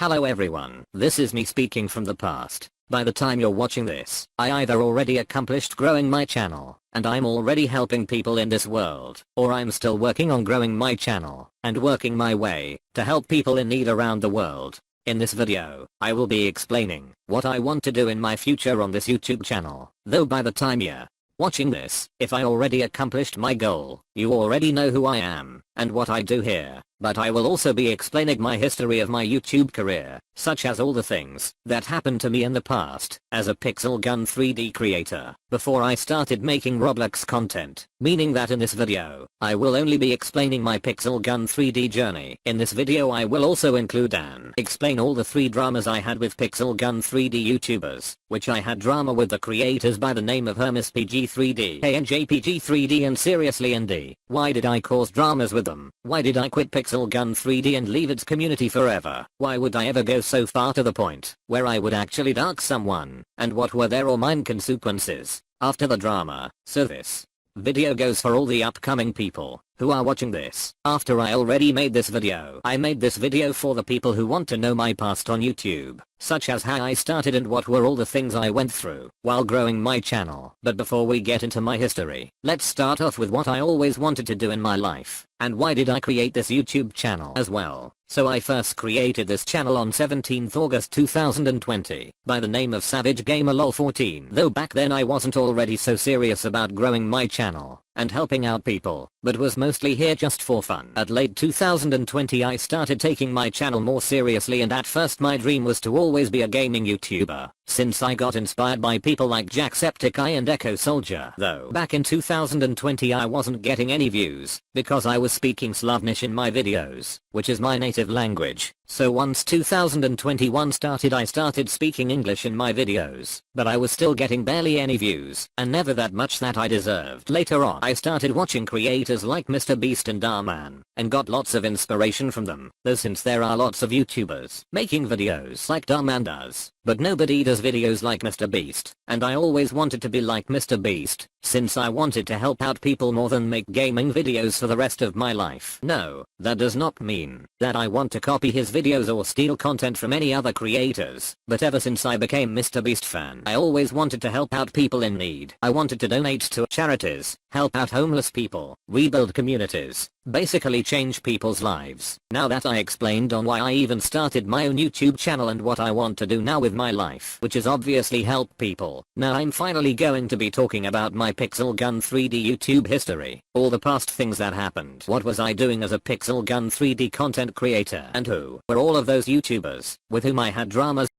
Hello everyone, this is me speaking from the past. By the time you're watching this, I either already accomplished growing my channel, and I'm already helping people in this world, or I'm still working on growing my channel, and working my way, to help people in need around the world. In this video, I will be explaining what I want to do in my future on this YouTube channel, though by the time you're watching this, if I already accomplished my goal, you already know who I am, and what I do here. But I will also be explaining my history of my YouTube career, such as all the things that happened to me in the past as a pixel gun 3D creator before I started making Roblox content, meaning that in this video, I will only be explaining my pixel gun 3D journey. In this video I will also include and explain all the 3 dramas I had with pixel gun 3D YouTubers, which I had drama with the creators by the name of Hermes PG3D, KNJ PG3D and seriously ND. Why did I cause dramas with them? Why did I quit pixel gun 3D and leave its community forever? Why would I ever go so far to the point where I would actually dox someone? And what were their or mine consequences after the drama? So this video goes for all the upcoming people who are watching this after I already made this video. I made this video for the people who want to know my past on YouTube, such as how I started and what were all the things I went through while growing my channel. But before we get into my history, let's start off with what I always wanted to do in my life, and why did I create this YouTube channel as well. So I first created this channel on 17th August 2020 by the name of Savage Gamer LOL 14, though back then I wasn't already so serious about growing my channel and helping out people, but was mostly here just for fun. At late 2020 I started taking my channel more seriously, and at first my dream was to always be a gaming YouTuber, since I got inspired by people like Jacksepticeye and Echo Soldier. Though back in 2020 I wasn't getting any views, because I was speaking Slavnish in my videos, which is my native language. So once 2021 started I started speaking English in my videos, but I was still getting barely any views, and never that much that I deserved. Later on I started watching creators like Mr. Beast and Darman, and got lots of inspiration from them, though since there are lots of YouTubers making videos like Darman does, but nobody does videos like Mr. Beast, and I always wanted to be like Mr. Beast, since I wanted to help out people more than make gaming videos for the rest of my life. No, that does not mean that I want to copy his videos or steal content from any other creators, but ever since I became Mr. Beast fan, I always wanted to help out people in need. I wanted to donate to charities, help out homeless people, rebuild communities, basically change people's lives. Now that I explained on why I even started my own YouTube channel and what I want to do now with my life, which is obviously help people, now I'm finally going to be talking about my pixel gun 3D YouTube history, all the past things that happened. What was I doing as a pixel gun 3D content creator, and who were all of those YouTubers with whom I had dramas?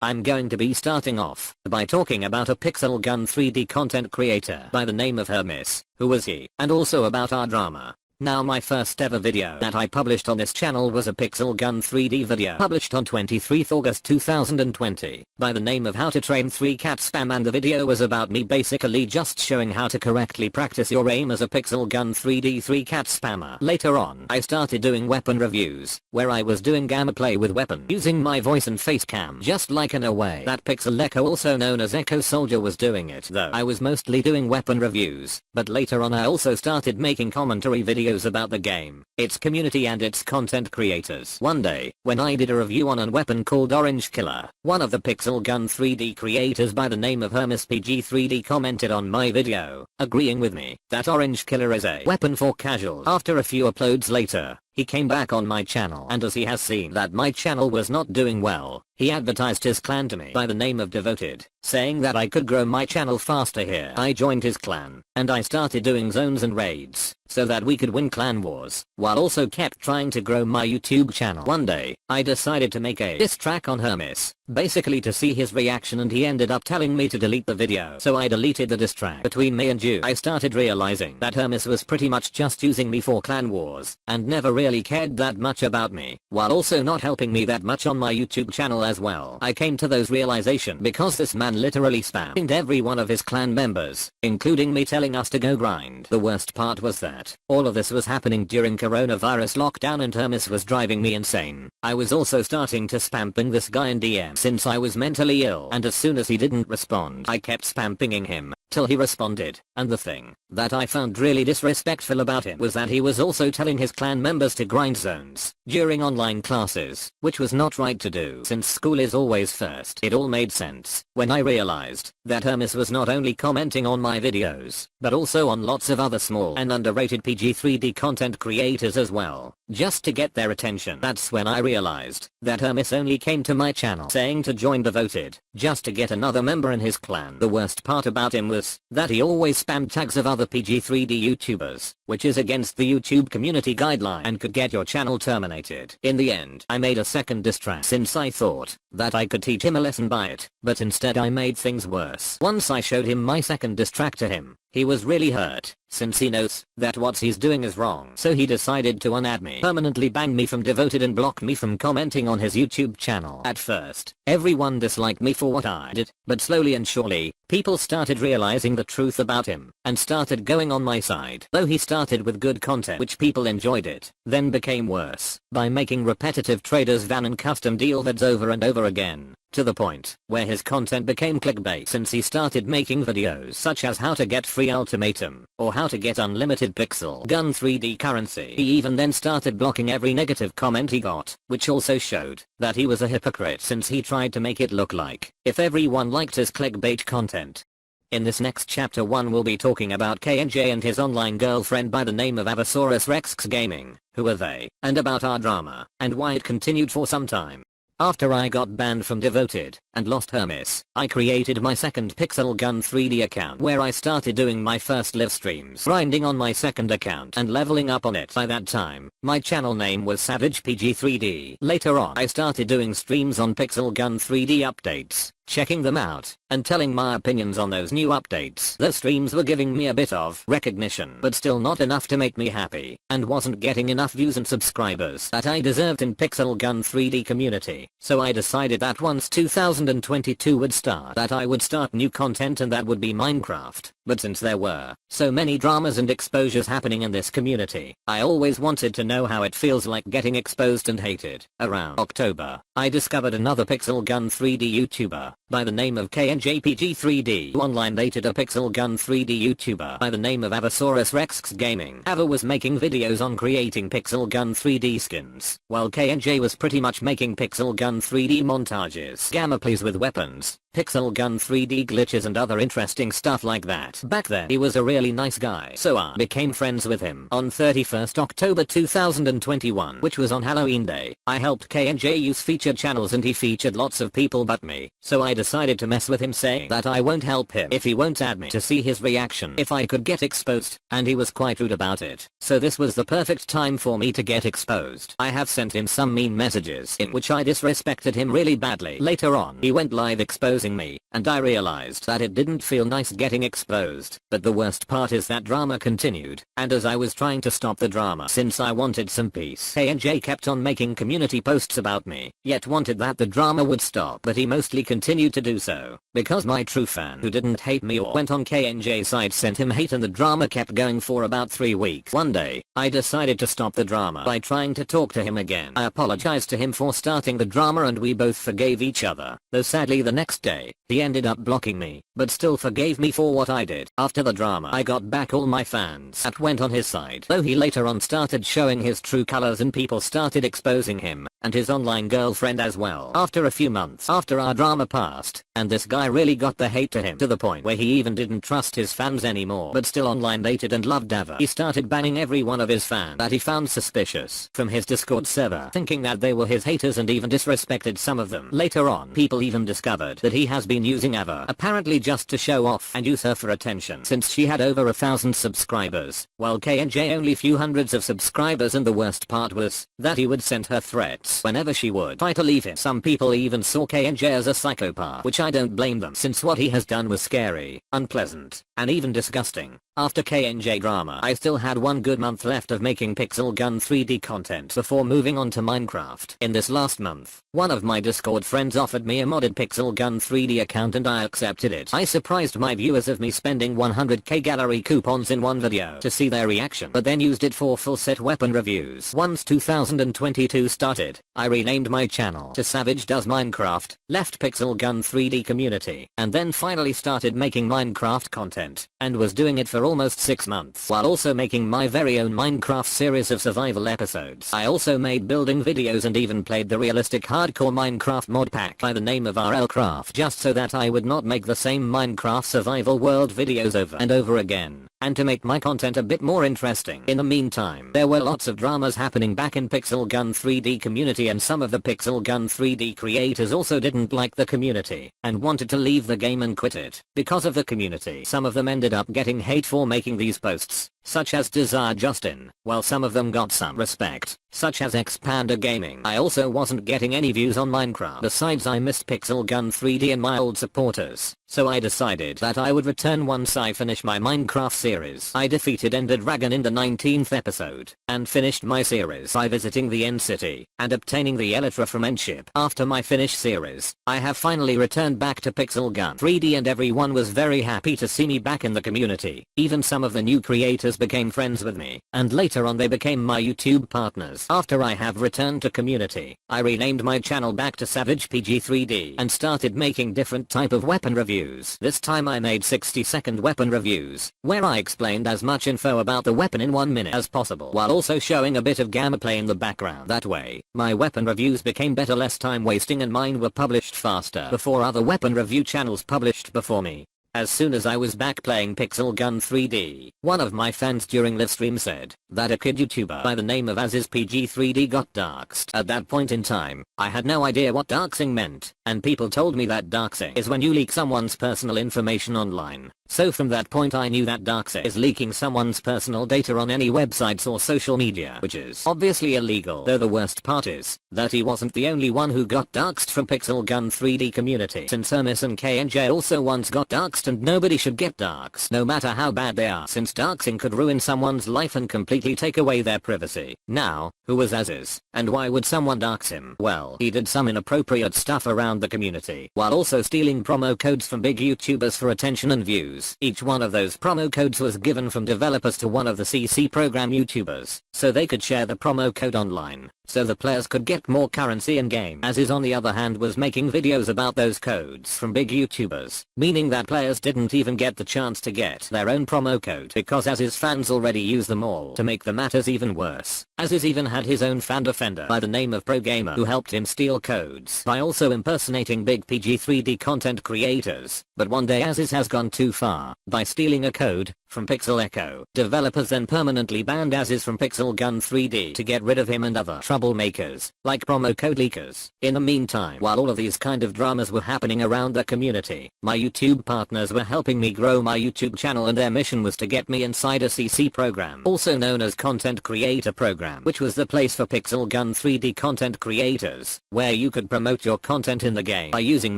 I'm going to be starting off by talking about a pixel gun 3D content creator by the name of Hermes, who was he, and also about our drama. Now my first ever video that I published on this channel was a pixel gun 3D video published on 23th August 2020 by the name of How to Train 3 Cat Spam, and the video was about me basically just showing how to correctly practice your aim as a pixel gun 3D 3 cat spammer. Later on I started doing weapon reviews, where I was doing gameplay with weapons using my voice and face cam, just like in a way that Pixel Echo, also known as Echo Soldier, was doing it. Though I was mostly doing weapon reviews, but later on I also started making commentary videos about the game, its community and its content creators. One day, when I did a review on a weapon called Orange Killer, one of the pixel gun 3D creators by the name of Hermes PG3D commented on my video, agreeing with me that Orange Killer is a weapon for casuals. After a few uploads later, he came back on my channel, and as he has seen that my channel was not doing well, he advertised his clan to me by the name of Devoted, saying that I could grow my channel faster here. I joined his clan, and I started doing zones and raids, so that we could win clan wars, while also kept trying to grow my YouTube channel. One day, I decided to make a diss track on Hermes, basically to see his reaction, and he ended up telling me to delete the video. So I deleted the diss track. Between me and you, I started realizing that Hermes was pretty much just using me for clan wars, and never really cared that much about me, while also not helping me that much on my YouTube channel as well. I came to those realization because this man literally spammed every one of his clan members, including me, telling us to go grind. The worst part was that all of this was happening during coronavirus lockdown and Hermes was driving me insane. I was also starting to spam ping this guy in DM since I was mentally ill, and as soon as he didn't respond I kept spam pinging him till he responded. And the thing that I found really disrespectful about him was that he was also telling his clan members to grind zones during online classes, which was not right to do since school is always first. It all made sense when I realized that Hermes was not only commenting on my videos, but also on lots of other small and underrated PG3D content creators as well, just to get their attention. That's when I realized that Hermes only came to my channel saying to join devoted, just to get another member in his clan. The worst part about him was that he always spammed tags of other PG3D YouTubers, which is against the YouTube community guideline and could get your channel terminated. In the end, I made a second diss track since I thought that I could teach him a lesson by it, but instead I made things worse. Once I showed him my second diss track to him, he was really hurt, since he knows that what he's doing is wrong. So he decided to unadd me, permanently ban me from devoted and block me from commenting on his YouTube channel. At first, everyone disliked me for what I did, but slowly and surely, people started realizing the truth about him, and started going on my side. Though he started with good content which people enjoyed, it then became worse, by making repetitive traders van and custom deal vids over and over again, to the point where his content became clickbait since he started making videos such as how to get free ultimatum, or how to get unlimited pixel gun 3D currency. He even then started blocking every negative comment he got, which also showed that he was a hypocrite since he tried to make it look like if everyone liked his clickbait content. In this next chapter 1 we'll be talking about KNJ and his online girlfriend by the name of Avasaurus Rexx Gaming, who are they, and about our drama, and why it continued for some time. After I got banned from Devoted and lost Hermes, I created my second Pixel Gun 3D account where I started doing my first live streams, grinding on my second account and leveling up on it. By that time, my channel name was Aziz PG3D. Later on I started doing streams on Pixel Gun 3D updates, checking them out, and telling my opinions on those new updates. Those streams were giving me a bit of recognition, but still not enough to make me happy, and wasn't getting enough views and subscribers that I deserved in Pixel Gun 3D community. So I decided that once 2022 would start that I would start new content, and that would be Minecraft. But since there were so many dramas and exposures happening in this community, I always wanted to know how it feels like getting exposed and hated. Around October, I discovered another Pixel Gun 3D YouTuber by the name of KNJ PG3D, who online dated a Pixel Gun 3D YouTuber by the name of Avasaurus Rexx Gaming. Ava was making videos on creating Pixel Gun 3D skins, while KNJ was pretty much making Pixel Gun 3D montages, gameplays with weapons, Pixel Gun 3D glitches and other interesting stuff like that. Back then he was a really nice guy, so I became friends with him. On 31st October 2021, which was on Halloween Day, I helped KNJ use featured channels and he featured lots of people but me, so I decided to mess with him, saying that I won't help him if he won't add me to see his reaction if I could get exposed, and he was quite rude about it. So this was the perfect time for me to get exposed. I have sent him some mean messages in which I disrespected him really badly. Later on he went live exposing me, and I realized that it didn't feel nice getting exposed. But the worst part is that drama continued, and as I was trying to stop the drama since I wanted some peace, KNJ kept on making community posts about me, yet wanted that the drama would stop, but he mostly continued to do so, because my true fan who didn't hate me or went on KNJ's side sent him hate, and the drama kept going for about 3 weeks. One day, I decided to stop the drama by trying to talk to him again. I apologized to him for starting the drama and we both forgave each other, though sadly the next day, he ended up blocking me, but still forgave me for what I did. After the drama I got back all my fans that went on his side, though he later on started showing his true colors and people started exposing him, and his online girlfriend as well. After a few months after our drama passed, and this guy really got the hate to him to the point where he even didn't trust his fans anymore, but still online dated and loved Ava. He started banning every one of his fans that he found suspicious from his Discord server, thinking that they were his haters, and even disrespected some of them. Later on, people even discovered that he has been using Ava apparently just to show off and use her for attention since she had over 1,000 subscribers, while KNJ only few hundreds of subscribers, and the worst part was that he would send her threats whenever she would try to leave him. Some people even saw KNJ as a psychopath, which I don't blame them since what he has done was scary, unpleasant, and even disgusting. After KNJ drama, I still had 1 good month left of making Pixel Gun 3D content before moving on to Minecraft. In this last month, one of my Discord friends offered me a modded Pixel Gun 3D account and I accepted it. I surprised my viewers of me spending 100k gallery coupons in one video to see their reaction, but then used it for full set weapon reviews. Once 2022 started, I renamed my channel to Savage Does Minecraft, left Pixel Gun 3D community, and then finally started making Minecraft content, and was doing it for almost 6 months while also making my very own Minecraft series of survival episodes. I also made building videos and even played the realistic hardcore Minecraft mod pack by the name of RLCraft, just so that I would not make the same Minecraft survival world videos over and over again, and to make my content a bit more interesting. In the meantime, there were lots of dramas happening back in Pixel Gun 3D community, and some of the Pixel Gun 3D creators also didn't like the community and wanted to leave the game and quit it. Because of the community, some of them ended up getting hate for making these posts, such as Desire Justin, while some of them got some respect, such as Expander Gaming. I also wasn't getting any views on Minecraft. Besides, I missed Pixel Gun 3D and my old supporters, so I decided that I would return once I finish my Minecraft series. I defeated Ender Dragon in the 19th episode, and finished my series by visiting the End City, and obtaining the Elytra from Endship. After my finished series, I have finally returned back to Pixel Gun 3D and everyone was very happy to see me back in the community. Even some of the new creators became friends with me, and later on they became my YouTube partners. After I have returned to community, I renamed my channel back to Savage PG3D and started making different type of weapon reviews. This time I made 60-second weapon reviews, where I explained as much info about the weapon in 1 minute as possible, while also showing a bit of gameplay in the background. That way, my weapon reviews became better, less time wasting, and mine were published faster before other weapon review channels published before me. As soon as I was back playing Pixel Gun 3D, one of my fans during livestream said that a kid YouTuber by the name of Aziz PG3D got doxxed. At that point in time, I had no idea what doxing meant, and people told me that doxing is when you leak someone's personal information online. So from that point I knew that doxing is leaking someone's personal data on any websites or social media, which is obviously illegal. Though the worst part is that he wasn't the only one who got doxed from Pixel Gun 3D community, since Hermes and KNJ also once got doxed, and nobody should get doxed no matter how bad they are, since doxing could ruin someone's life and completely take away their privacy. Now, who was Aziz, and why would someone dox him? Well, he did some inappropriate stuff around the community, while also stealing promo codes from big YouTubers for attention and views. Each one of those promo codes was given from developers to one of the CC program YouTubers, so they could share the promo code online, so the players could get more currency in game. Aziz on the other hand was making videos about those codes from big YouTubers, meaning that players didn't even get the chance to get their own promo code because Aziz fans already use them all. To make the matters even worse, Aziz even had his own fan defender by the name of Pro Gamer who helped him steal codes by also impersonating big PG3D content creators. But one day Aziz has gone too far by stealing a code from Pixel Echo. Developers then permanently banned Aziz from Pixel Gun 3D to get rid of him and other troublemakers, like promo code leakers. In the meantime, while all of these kind of dramas were happening around the community, my YouTube partners were helping me grow my YouTube channel, and their mission was to get me inside a CC program, also known as Content Creator Program, which was the place for Pixel Gun 3D content creators, where you could promote your content in the game by using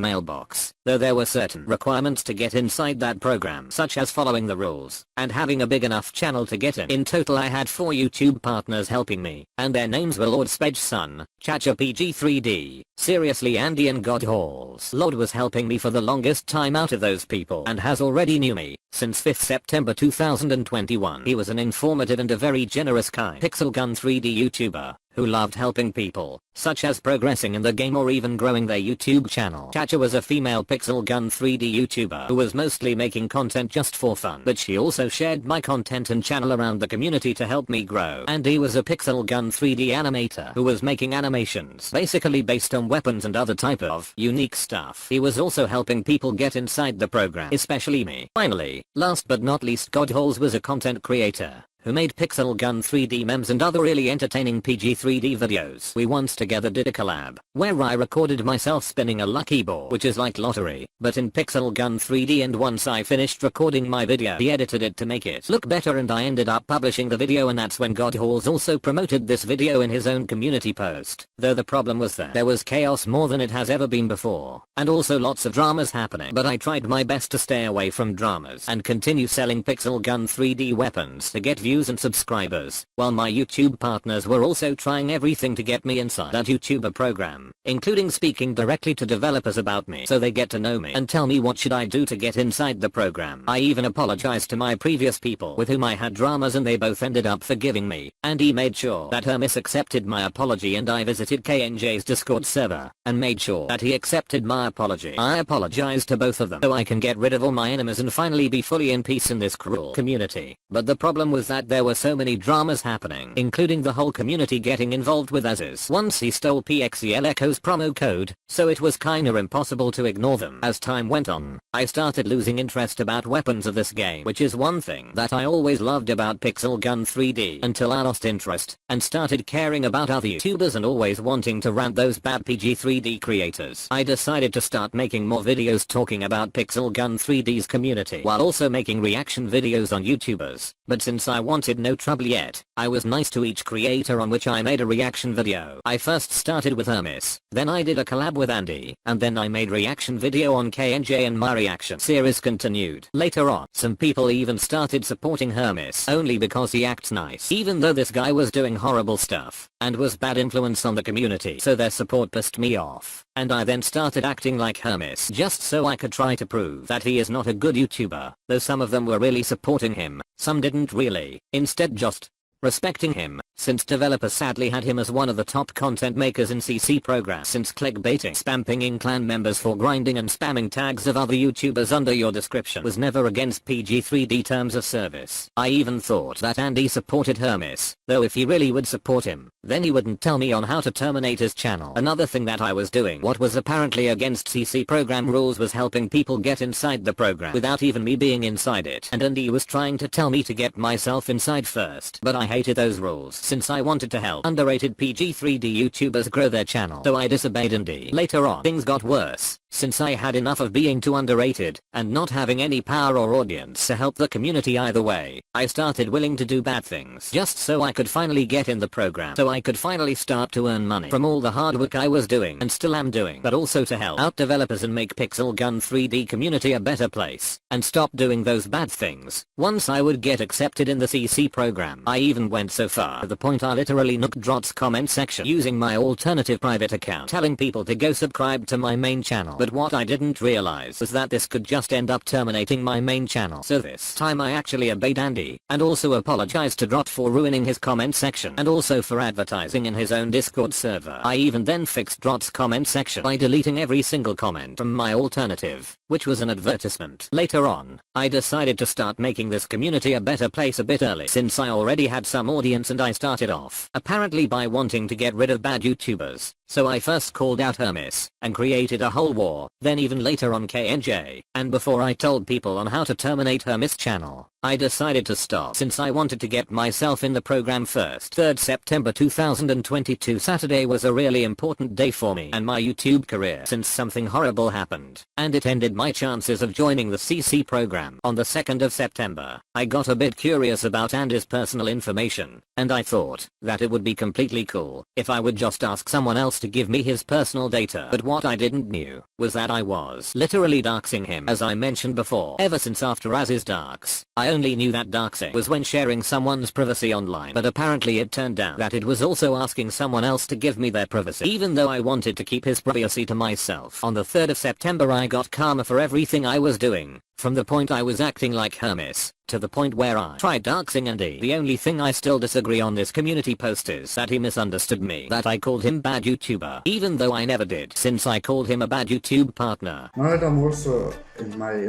Mailbox, though there were certain requirements to get inside that program, such as following the rules and having a big enough channel to get in. In total I had 4 YouTube partners helping me, and their names were Lord Spedge Son, Chacha PG3D, Seriously Andy, and God Halls. Lord was helping me for the longest time out of those people and has already knew me since 5th September 2021. He was an informative and a very generous kind Pixel Gun 3D YouTuber who loved helping people, such as progressing in the game or even growing their YouTube channel. Chacha was a female Pixel Gun 3D YouTuber who was mostly making content just for fun, but she also shared my content and channel around the community to help me grow. And he was a Pixel Gun 3D animator who was making animations basically based on weapons and other type of unique stuff. He was also helping people get inside the program, especially me. Finally, last but not least, God Halls was a content creator who made Pixel Gun 3D memes and other really entertaining PG3D videos. We once together did a collab, where I recorded myself spinning a lucky ball, which is like lottery, but in Pixel Gun 3D, and once I finished recording my video, he edited it to make it look better and I ended up publishing the video, and that's when God Halls also promoted this video in his own community post. Though the problem was that there was chaos more than it has ever been before, and also lots of dramas happening, but I tried my best to stay away from dramas and continue selling Pixel Gun 3D weapons to get views and subscribers, while my YouTube partners were also trying everything to get me inside that YouTuber program, including speaking directly to developers about me so they get to know me and tell me what should I do to get inside the program. I even apologized to my previous people with whom I had dramas, and they both ended up forgiving me, and he made sure that Hermes accepted my apology, and I visited KNJ's Discord server and made sure that he accepted my apology. I apologized to both of them so I can get rid of all my enemies and finally be fully in peace in this cruel community. But the problem was that there were so many dramas happening, including the whole community getting involved with Aziz once he stole PXEL Echo's promo code, so it was kinda impossible to ignore them. As time went on, I started losing interest about weapons of this game, which is one thing that I always loved about Pixel Gun 3D, until I lost interest and started caring about other YouTubers and always wanting to rant those bad PG3D creators. I decided to start making more videos talking about Pixel Gun 3D's community while also making reaction videos on YouTubers, but since I wanted no trouble yet, I was nice to each creator on which I made a reaction video. I first started with Hermes, then I did a collab with Andy, and then I made reaction video on KNJ, and my reaction series continued. Later on, some people even started supporting Hermes only because he acts nice, even though this guy was doing horrible stuff and was bad influence on the community, so their support pissed me off, and I then started acting like Hermes just so I could try to prove that he is not a good YouTuber. Though some of them were really supporting him, some didn't really, instead just respecting him, since developers sadly had him as one of the top content makers in CC program, since clickbaiting, spamming clan members for grinding and spamming tags of other YouTubers under your description was never against PG3D terms of service. I even thought that Andy supported Hermes, though if he really would support him, then he wouldn't tell me on how to terminate his channel. Another thing that I was doing what was apparently against CC program rules was helping people get inside the program without even me being inside it, and Andy was trying to tell me to get myself inside first, but I hated those rules since I wanted to help underrated PG3D YouTubers grow their channel, so I disobeyed Andy. Later on, things got worse, since I had enough of being too underrated and not having any power or audience to help the community either way. I started willing to do bad things just so I could finally get in the program, so I could finally start to earn money from all the hard work I was doing and still am doing, but also to help out developers and make Pixel Gun 3D community a better place and stop doing those bad things. Once I would get accepted in the CC program, I even went so far to the point I literally nuked Drot's comment section using my alternative private account, telling people to go subscribe to my main channel. But what I didn't realize was that this could just end up terminating my main channel, so this time I actually obeyed Andy, and also apologized to Drot for ruining his comment section and also for advertising in his own Discord server. I even then fixed Drot's comment section by deleting every single comment from my alternative, which was an advertisement. Later on, I decided to start making this community a better place a bit early, since I already had some audience, and I started off apparently by wanting to get rid of bad YouTubers. So I first called out Hermes and created a whole war, then even later on KNJ, and before I told people on how to terminate Hermes channel, I decided to stop since I wanted to get myself in the program first. 3rd September 2022 Saturday was a really important day for me and my YouTube career, since something horrible happened, and it ended my chances of joining the CC program. On the 2nd of September, I got a bit curious about Andy's personal information, and I thought that it would be completely cool if I would just ask someone else to give me his personal data. But what I didn't knew was that I was literally doxing him, as I mentioned before. Ever since after Aziz dox, I only knew that doxing was when sharing someone's privacy online, but apparently it turned out that it was also asking someone else to give me their privacy, even though I wanted to keep his privacy to myself. On the 3rd of September I got karma for everything I was doing, from the point I was acting like Hermes, to the point where I tried doxing Andy. The only thing I still disagree on this community post is that he misunderstood me, that I called him bad YouTuber, even though I never did, since I called him a bad YouTube partner. Now that I'm also in my,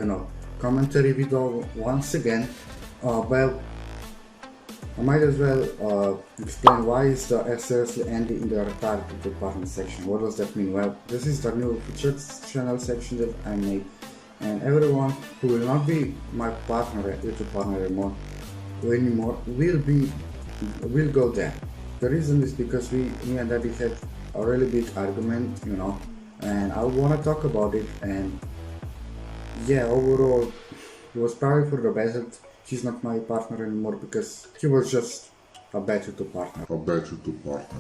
commentary video once again, well, I might as well explain why is the SLC Andy in the retired YouTube partner section. What does that mean? Well, this is the new featured channel section that I made, and everyone who will not be my partner, YouTube partner anymore, anymore, we'll go there. The reason is because me and Daddy had a really big argument, you know, and I want to talk about it. And yeah, overall, it was probably for the best that he's not my partner anymore, because he was just a bad YouTube partner.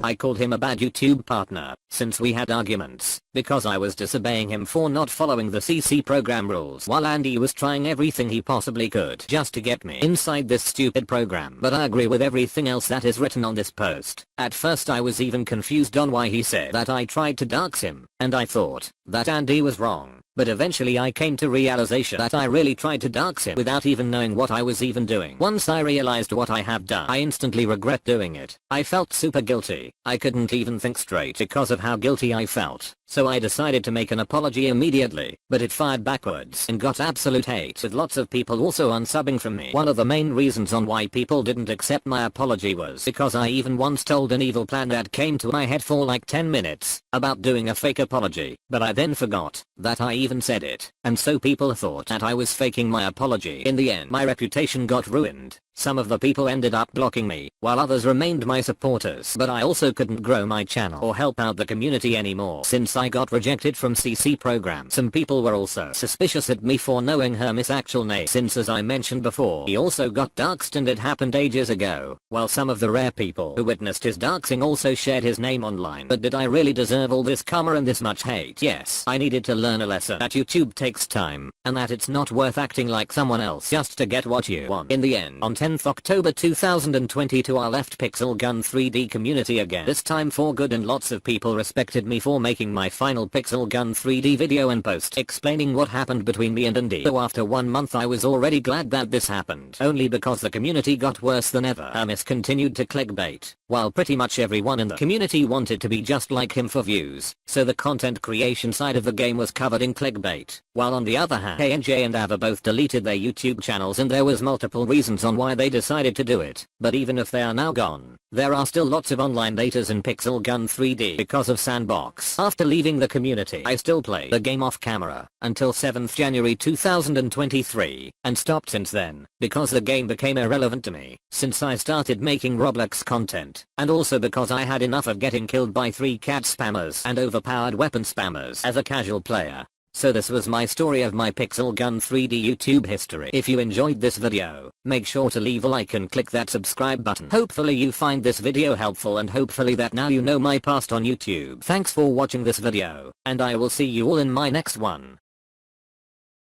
I called him a bad YouTube partner, since we had arguments, because I was disobeying him for not following the CC program rules while Andy was trying everything he possibly could just to get me inside this stupid program. But I agree with everything else that is written on this post. At first I was even confused on why he said that I tried to dox him, and I thought that Andy was wrong. But eventually I came to realization that I really tried to dox him without even knowing what I was even doing. Once I realized what I have done, I instantly regret doing it. I felt super guilty. I couldn't even think straight because of how guilty I felt. So I decided to make an apology immediately, but it fired backwards and got absolute hate, with lots of people also unsubbing from me. One of the main reasons on why people didn't accept my apology was because I even once told an evil plan that came to my head for like 10 minutes about doing a fake apology, but I then forgot that I even said it, and so people thought that I was faking my apology. In the end, my reputation got ruined. Some of the people ended up blocking me, while others remained my supporters. But I also couldn't grow my channel or help out the community anymore since I got rejected from CC program. Some people were also suspicious at me for knowing Hermes' actual name, since as I mentioned before, he also got doxed and it happened ages ago, while some of the rare people who witnessed his doxing also shared his name online. But did I really deserve all this karma and this much hate? Yes, I needed to learn a lesson that YouTube takes time, and that it's not worth acting like someone else just to get what you want. In the end, on 10th October 2022 I left Pixel Gun 3D community again, this time for good, and lots of people respected me for making my final Pixel Gun 3D video and post explaining what happened between me and Andy. So after 1 month I was already glad that this happened, only because the community got worse than ever. Hermes continued to clickbait, while pretty much everyone in the community wanted to be just like him for views, so the content creation side of the game was covered in clickbait. While on the other hand, KNJ and Ava both deleted their YouTube channels, and there was multiple reasons on why they decided to do it. But even if they are now gone, there are still lots of online betas in Pixel Gun 3D because of Sandbox. After leaving the community, I still play the game off camera until 7th January 2023, and stopped since then, because the game became irrelevant to me, since I started making Roblox content, and also because I had enough of getting killed by 3 cat spammers and overpowered weapon spammers as a casual player. So this was my story of my Pixel Gun 3D YouTube history. If you enjoyed this video, make sure to leave a like and click that subscribe button. Hopefully you find this video helpful, and hopefully that now you know my past on YouTube. Thanks for watching this video, and I will see you all in my next one.